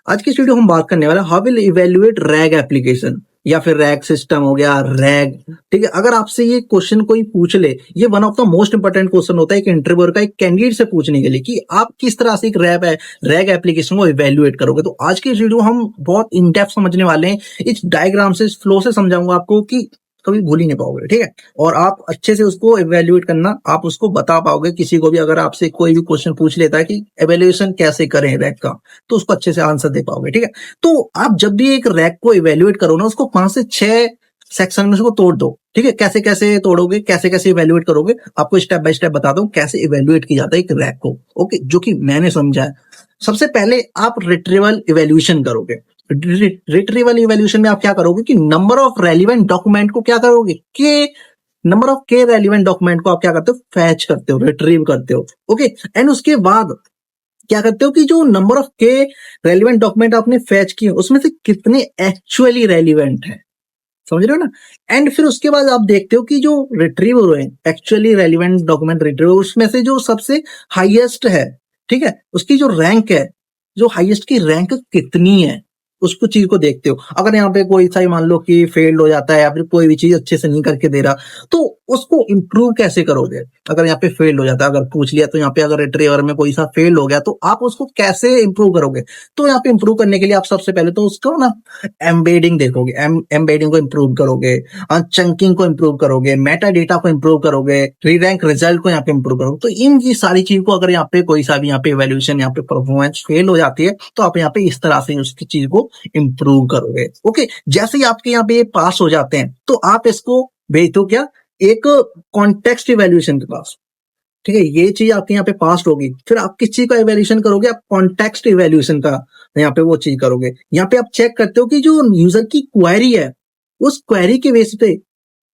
आज की इस वीडियो हम बात करने वाले how will evaluate rag application या फिर रैग सिस्टम हो गया रैग। ठीक है, अगर आपसे ये क्वेश्चन कोई पूछ ले, ये one of the most important question होता है एक इंटरव्यूअर का एक कैंडिडेट से पूछने के लिए कि आप किस तरह से एक रैग एप्लीकेशन को इवेल्युएट करोगे। तो आज की इस वीडियो हम बहुत इन डेप्थ समझने वाले हैं, इस डायग्राम से इस फ्लो से समझाऊंगा आपको कि कभी भूल ही नहीं पाओगे। ठीक है, और आप अच्छे से उसको इवेल्युएट करना, आप उसको बता पाओगे। किसी को भी अगर आपसे कोई भी क्वेश्चन पूछ लेता है कि इवेल्युएशन कैसे करें रैग का, तो उसको अच्छे से आंसर दे पाओगे। ठीक है, तो आप जब भी एक रैग को इवेल्युएट करो ना, उसको 5 से 6 सेक्शन में उसको तोड़ दो। ठीक है, कैसे कैसे तोड़ोगे, कैसे कैसे इवेल्युएट करोगे, आपको स्टेप बाय स्टेप बताता हूँ कैसे इवेल्युएट किया जाता है एक रैग को। ओके, जो कि मैंने समझा है। सबसे पहले आप रिट्रीवल इवेल्यूशन करोगे। रिट्रीवल इवेल्यूशन में आप क्या करोगे कि नंबर ऑफ रेलिवेंट डॉक्यूमेंट को क्या करोगे कि नंबर ऑफ के रेलिवेंट डॉक्यूमेंट को आप क्या करते हो, फैच करते हो, रिट्रीव करते हो। ओके, एंड उसके बाद क्या करते हो कि जो नंबर ऑफ के रेलिवेंट डॉक्यूमेंट आपने फैच किए उसमें से कितने एक्चुअली रेलिवेंट है, समझ रहे हो ना। एंड फिर उसके बाद आप देखते हो कि जो रिट्रीव हुए एक्चुअली रेलिवेंट डॉक्यूमेंट रिट्रीव, उसमें से जो सबसे हाईएस्ट है, ठीक है, उसकी जो रैंक है, जो हाईएस्ट की रैंक कितनी है, उसको चीज को देखते हो। अगर यहाँ पे कोई सा मान लो कि फेल्ड हो जाता है या फिर कोई भी चीज अच्छे से नहीं करके दे रहा, तो उसको इम्प्रूव कैसे करोगे। अगर यहाँ पे फेल्ड हो जाता है, अगर पूछ लिया तो यहाँ पे अगर रिट्रीवर में कोई सा फेल्ड हो गया तो आप उसको कैसे इंप्रूव करोगे। तो यहाँ पे इंप्रूव करने के लिए आप सबसे पहले तो उसको ना एम्बेडिंग देखोगे, एम्बेडिंग को इंप्रूव करोगे, चंकिंग को इंप्रूव करोगे, मेटा डेटा को इंप्रूव करोगे, री रैंक रिजल्ट को यहाँ पे इंप्रूव करोगे। तो इन ये सारी चीज को अगर यहाँ पे कोई सा भी यहाँ पे इवैल्यूएशन यहाँ पे परफॉर्मेंस फेल हो जाती है, तो आप यहाँ पे इस तरह से उसकी चीज को इंप्रूव करोगे। ओके, जैसे ही आपके यहाँ पे पास हो जाते हैं तो आप इसको भेज दो क्या, एक कॉन्टेक्स्ट इवैल्यूएशन के पास। ठीक है, ये चीज आपके यहाँ पे पास होगी, फिर आप किस चीज का इवैल्यूएशन करोगे, आप कॉन्टेक्स्ट इवैल्यूएशन का यहाँ पे वो चीज करोगे। यहाँ पे आप चेक करते हो कि जो यूजर की क्वेरी है, उस क्वेरी के बेस पे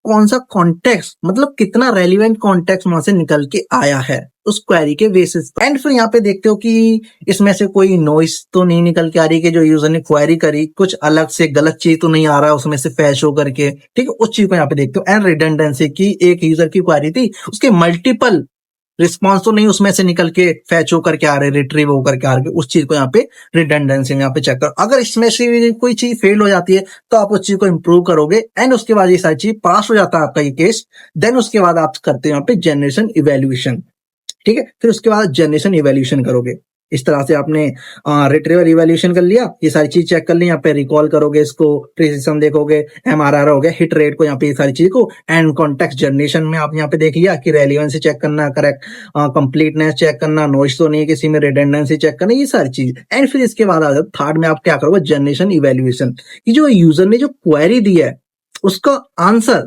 कौन सा कॉन्टेक्स्ट, मतलब कितना रेलिवेंट कॉन्टेक्स्ट वहां से निकल के आया है उस क्वेरी के बेसिस। एंड फिर यहाँ पे देखते हो कि इसमें से कोई नॉइस तो नहीं निकल के आ रही कि जो यूजर ने क्वेरी करी कुछ अलग से गलत चीज तो नहीं आ रहा है उसमें से फैच हो करके। ठीक है, उस चीज को यहाँ पे देखते हो। एंड रिडंडेंसी की एक यूजर की क्वेरी थी, उसके मल्टीपल रिस्पॉन्स तो नहीं उसमें से निकल के फैच होकर के आ रहे, रिट्रीव होकर के आ रहे, उस चीज को यहाँ पे रिडंडेंसी में यहाँ पे चेक करो। अगर इसमें से कोई चीज फेल हो जाती है तो आप उस चीज को इंप्रूव करोगे। एंड उसके बाद ये सारी चीज पास हो जाता है आपका ये केस, देन उसके बाद आप करते हो यहाँ पे जनरेशन इवेल्यूएशन। ठीक है, फिर उसके बाद जनरेशन इवेल्यूएशन करोगे। इस तरह से आपने रिट्रीवर इवेल्यूएशन कर लिया, ये सारी चीज चेक कर ली, यहाँ पे रिकॉल करोगे, इसको प्रिसिशन देखोगे, एमआरआर हो गया, हिट रेट को यहाँ पे ये सारी चीज को। एंड कॉन्टेक्स्ट जनरेशन में आप यहाँ पे देख लिया कि रेलिवेंसी चेक करना, करेक्ट कंप्लीटनेस चेक करना, नॉइस तो नहीं किसी में, रिडंडेंसी चेक करना, ये सारी चीज। एंड फिर इसके बाद आ जाता थर्ड में आप क्या करोगे, जनरेशन इवेल्यूएशन की जो यूजर ने जो क्वेरी दी है उसका आंसर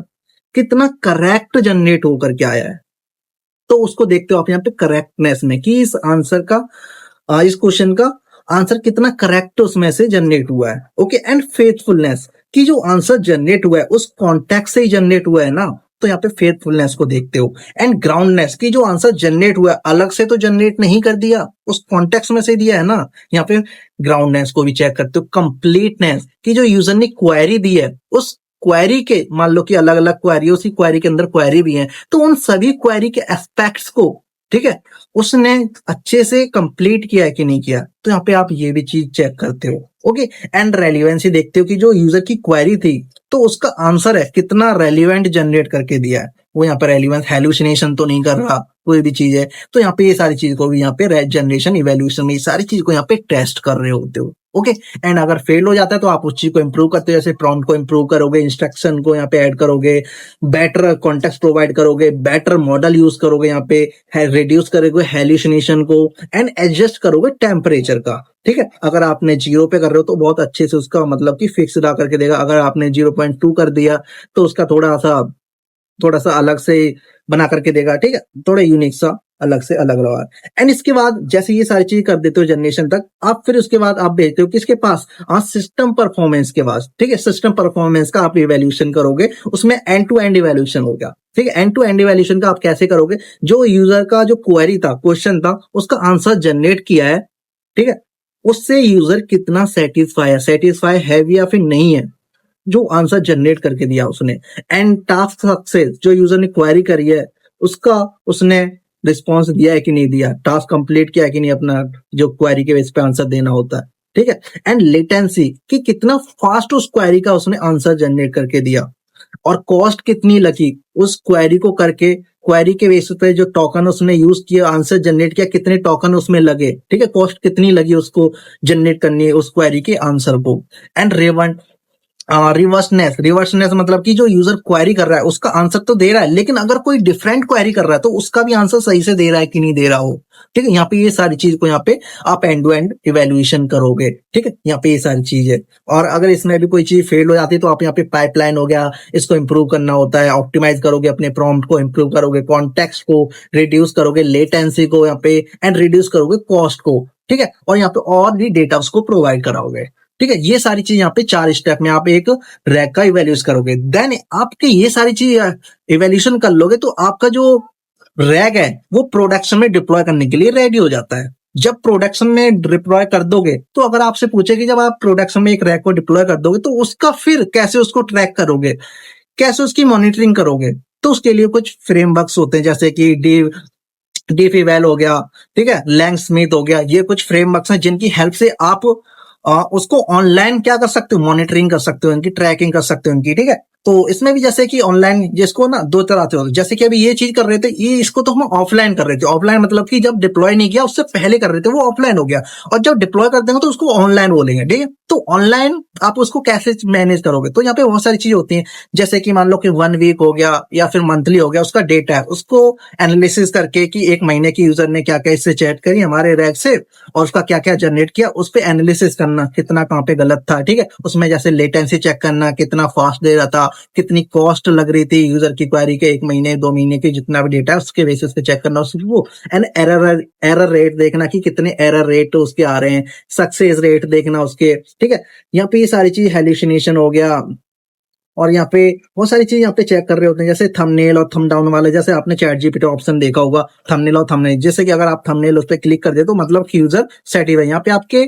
कितना करेक्ट जनरेट होकर के आया है। तो उसको देखते हो आप यहाँ पे करेक्टनेस में कि इस आंसर का इस क्वेश्चन का आंसर कितना करेक्ट उसमें से जनरेट हुआ है। ओके, एंड फेथफुलनेस कि जो आंसर जनरेट हुआ है उस कॉन्टेक्स्ट से ही जनरेट हुआ है ना, तो यहाँ पे फेथफुलनेस को देखते हो। एंड ग्राउंडनेस की जो आंसर जनरेट हुआ है अलग से तो जनरेट नहीं कर दिया, उस कॉन्टेक्स्ट में से दिया है ना, यहाँ पे ग्राउंडनेस को भी चेक करते हो। कंप्लीटनेस की जो यूजर ने क्वेरी दी है उस क्वेरी के, मान लो कि अलग अलग क्वेरी, उसी क्वेरी के अंदर क्वेरी भी है, तो उन सभी क्वेरी के एस्पेक्ट्स को, ठीक है, उसने अच्छे से कंप्लीट किया है कि नहीं किया, तो यहाँ पे आप ये भी चीज चेक करते हो। ओके, एंड रेलिवेंसी देखते हो कि जो यूजर की क्वेरी थी तो उसका आंसर है कितना रेलिवेंट जनरेट करके दिया है, वो यहाँ पे रेलिवेंस हैलुसिनेशन तो नहीं कर रहा, कोई भी चीज है। तो यहाँ पे ये सारी चीज को भी यहाँ पे जनरेशन इवेल्यूएशन में ये सारी चीज को यहाँ पे टेस्ट कर रहे होते हो। ओके, एंड अगर फेल हो जाता है तो आप उस चीज को इंप्रूव करते हो, जैसे प्रॉम्प्ट को इंप्रूव करोगे, इंस्ट्रक्शन को यहाँ पे ऐड करोगे, बेटर कॉन्टेक्स्ट प्रोवाइड करोगे, बेटर मॉडल यूज करोगे, यहाँ पे रिड्यूस करोगे हैलुसिनेशन को, एंड एडजस्ट करोगे टेम्परेचर का। ठीक है, अगर आपने 0 पे कर रहे हो तो बहुत अच्छे से उसका मतलब कि फिक्स्ड ला करके देगा, अगर आपने 0.2 कर दिया तो उसका थोड़ा सा अलग से बना करके देगा। ठीक है, थोड़ा यूनिक सा अलग से अलग रहा। एंड इसके बाद जैसे ये सारी चीज कर देते हो जनरेशन तक, आप फिर उसके बाद आप भेजते हो किसके पास, सिस्टम परफॉर्मेंस के पास। ठीक है, सिस्टम परफॉर्मेंस का आप इवेल्यूएशन करोगे, उसमें एंड टू एंड इवेल्यूएशन होगा। ठीक है, एंड टू एंड इवेल्यूएशन का आप कैसे करोगे, जो यूजर का जो क्वेरी था, क्वेश्चन था, उसका आंसर जनरेट किया है, ठीक है, उससे यूजर कितना सेटिस्फाई है भी या फिर नहीं है, जो आंसर जनरेट करके दिया उसने। एंड टास्क सक्सेस, जो यूजर ने क्वेरी करी है उसका उसने रिस्पॉन्स दिया है कि नहीं दिया, टास्क कंप्लीट किया है कि नहीं, अपना जो क्वेरी के बेस पे आंसर देना होता है। ठीक है, एंड लेटेंसी कि कितना फास्ट उस क्वेरी का उसने आंसर जनरेट करके दिया, और कॉस्ट कितनी लगी उस क्वेरी को करके, क्वेरी के बेसिस पे जो टोकन उसने यूज किया आंसर जनरेट किया, कितने टोकन उसमें लगे, ठीक है, कॉस्ट कितनी लगी उसको जनरेट करनी है उस क्वेरी के आंसर को। एंड रिवर्सनेस मतलब कि जो यूजर क्वेरी कर रहा है उसका आंसर तो दे रहा है, लेकिन अगर कोई डिफरेंट क्वेरी कर रहा है तो उसका भी आंसर सही से दे रहा है कि नहीं दे रहा हो। ठीक है, यहाँ पे ये सारी चीज को यहाँ पे आप एंड टू एंड इवेल्युएशन करोगे। ठीक है, यहाँ पे ये सारी चीज है। और अगर इसमें भी कोई चीज फेल हो जाती है तो आप यहाँ पे पाइपलाइन हो गया, इसको इंप्रूव करना होता है, ऑप्टिमाइज करोगे, अपने प्रॉम्प्ट को इंप्रूव करोगे, कॉन्टेक्स्ट को रिड्यूस करोगे, लेटेंसी को यहाँ पे एंड रिड्यूस करोगे कॉस्ट को। ठीक है, और यहाँ पे और भी डेटा उसको प्रोवाइड कराओगे। ठीक है, ये सारी चीज यहाँ पे 4 स्टेप में आप एक रैक का इवेल्यूशन करोगे। देन आपके ये सारी चीज इवेल्यूशन कर लोगे तो आपका जो रैक है वो प्रोडक्शन में डिप्लॉय करने के लिए रेडी हो जाता है। जब प्रोडक्शन में डिप्लॉय कर दोगे तो अगर आपसे पूछे कि जब आप प्रोडक्शन में एक रैक को डिप्लॉय कर दोगे तो उसका फिर कैसे उसको ट्रैक करोगे, कैसे उसकी मॉनिटरिंग करोगे, तो उसके लिए कुछ फ्रेमवर्क्स होते हैं जैसे कि डीप इवेल हो गया, ठीक है, लैंग स्मिथ हो गया। ये कुछ फ्रेमवर्क्स हैं जिनकी हेल्प से आप उसको ऑनलाइन क्या कर सकते हो, मॉनिटरिंग कर सकते हो, इनकी ट्रैकिंग कर सकते हो इनकी। ठीक है, तो इसमें भी जैसे कि ऑनलाइन जिसको ना दो तरह से होते हैं, जैसे कि अभी ये चीज कर रहे थे, ये इसको तो हम ऑफलाइन कर रहे थे। ऑफलाइन मतलब कि जब डिप्लॉय नहीं किया उससे पहले कर रहे थे, वो ऑफलाइन हो गया। और जब डिप्लॉय कर देंगे तो उसको ऑनलाइन बोलेंगे। ठीक है, तो ऑनलाइन आप उसको कैसे मैनेज करोगे, तो यहाँ पे बहुत सारी चीजें होती हैं। जैसे कि मान लो कि 1 वीक हो गया या फिर मंथली हो गया, उसका डेटा है, उसको एनालिसिस करके कि एक महीने की यूजर ने क्या क्या इससे चैट करी हमारे रैक से और उसका क्या क्या जनरेट किया, उस पर एनालिसिस करना, कितना कहाँ पे गलत था। ठीक है, उसमें जैसे लेटेंसी चेक करना, कितना फास्ट दे रहा था, कितनी कॉस्ट लग रही थी यूजर की क्वेरी के, 1 महीने 2 महीने की जितना भी डेटा है उसके बेसिस पे चेक करना उसको। एंड एरर रेट देखना कि कितने एरर रेट उसके आ रहे हैं, सक्सेस रेट देखना उसके। ठीक है, यहाँ पे ये सारी चीज हेल्यूसिनेशन हो गया। और यहाँ पे बहुत सारी चीज यहाँ पे चेक कर रहे होते हैं, जैसे थंबनेल और थंब डाउन वाले। जैसे आपने चैट जीपीटी ऑप्शन देखा होगा थंबनेल और थंबनेल, जैसे कि अगर आप थंबनेल उस पर क्लिक कर दे तो मतलब कि यूजर सेटिस्फाई, यहाँ पे आपके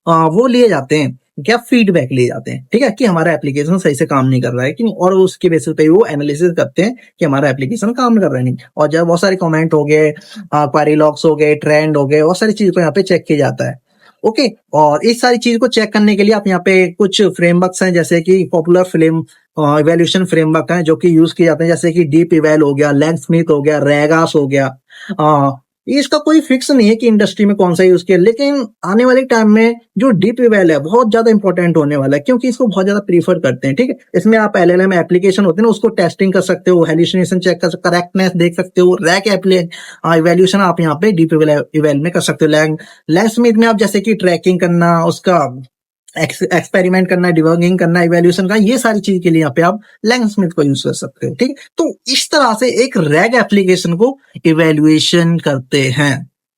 वो लिए जाते हैं, क्या फीडबैक लिए जाते हैं। ठीक है, कि हमारा एप्लीकेशन सही से काम नहीं कर रहा है कि नहीं, और उसके बेसिस पे वो एनालिसिस करते हैं कि हमारा एप्लीकेशन काम कर रहा है नहीं। और जब बहुत सारे कमेंट हो गए, क्वेरी लॉग्स हो गए, ट्रेंड हो गए, बहुत सारी चीज को यहाँ पे चेक किया जाता है। ओके, और इस सारी चीज को चेक करने के लिए आप यहाँ पे कुछ फ्रेमवर्क्स हैं जैसे कि पॉपुलर फिल्म इवैल्यूएशन फ्रेमवर्क है जो कि यूज किए जाते हैं, जैसे कि डीप इवैल हो गया, लैंग स्मिथ हो गया, रैगास हो गया। इसका कोई फिक्स नहीं है कि इंडस्ट्री में कौन सा यूज किया, लेकिन आने वाले टाइम में जो डीप इवैल है बहुत ज्यादा इंपॉर्टेंट होने वाला है, क्योंकि इसको बहुत ज्यादा प्रीफर करते हैं। ठीक है, इसमें आप एलएलएम एप्लीकेशन होते हैं ना, उसको टेस्टिंग कर सकते हो, हेल्यूसिनेशन चेक कर सकते हो, करेक्टनेस देख सकते हो, रैक इवैल्यूएशन आप यहाँ पे डीप इवैल में कर सकते हो। लैंग स्मिथ में आप जैसे कि ट्रैकिंग करना, उसका एक्सपेरिमेंट करना, डिबगिंग करना, इवैल्यूएशन का, ये सारी चीज के लिए यहाँ पे आप लैंग स्मिथ को यूज कर सकते हो। ठीक है, तो इस तरह से एक रैग एप्लीकेशन को इवैल्यूएशन करते हैं।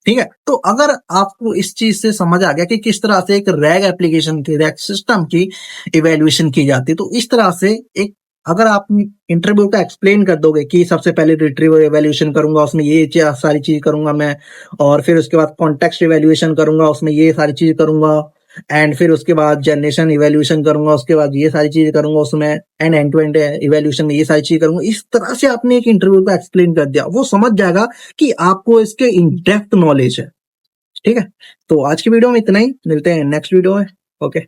ठीक है, तो अगर आपको इस चीज से समझ आ गया कि किस तरह से एक रैग एप्लीकेशन की, रैग सिस्टम की इवैल्यूएशन की जाती है, तो इस तरह से एक अगर आप इंटरव्यू का एक्सप्लेन कर दोगे कि सबसे पहले रिट्रीवर इवैल्यूएशन करूंगा, उसमें ये सारी चीज करूंगा मैं, और फिर उसके बाद कॉन्टेक्स्ट इवैल्यूएशन करूंगा, उसमें ये सारी चीज करूंगा, एंड फिर उसके बाद जनरेशन इवैल्यूएशन करूंगा, उसके बाद ये सारी चीजें करूंगा उसमें, एंड टू एंड इवैल्यूएशन में ये सारी चीजें करूंगा। इस तरह से आपने एक इंटरव्यू को एक्सप्लेन कर दिया, वो समझ जाएगा कि आपको इसके इन डेप्थ नॉलेज है। ठीक है, तो आज की वीडियो में इतना ही, मिलते हैं नेक्स्ट वीडियो में। ओके।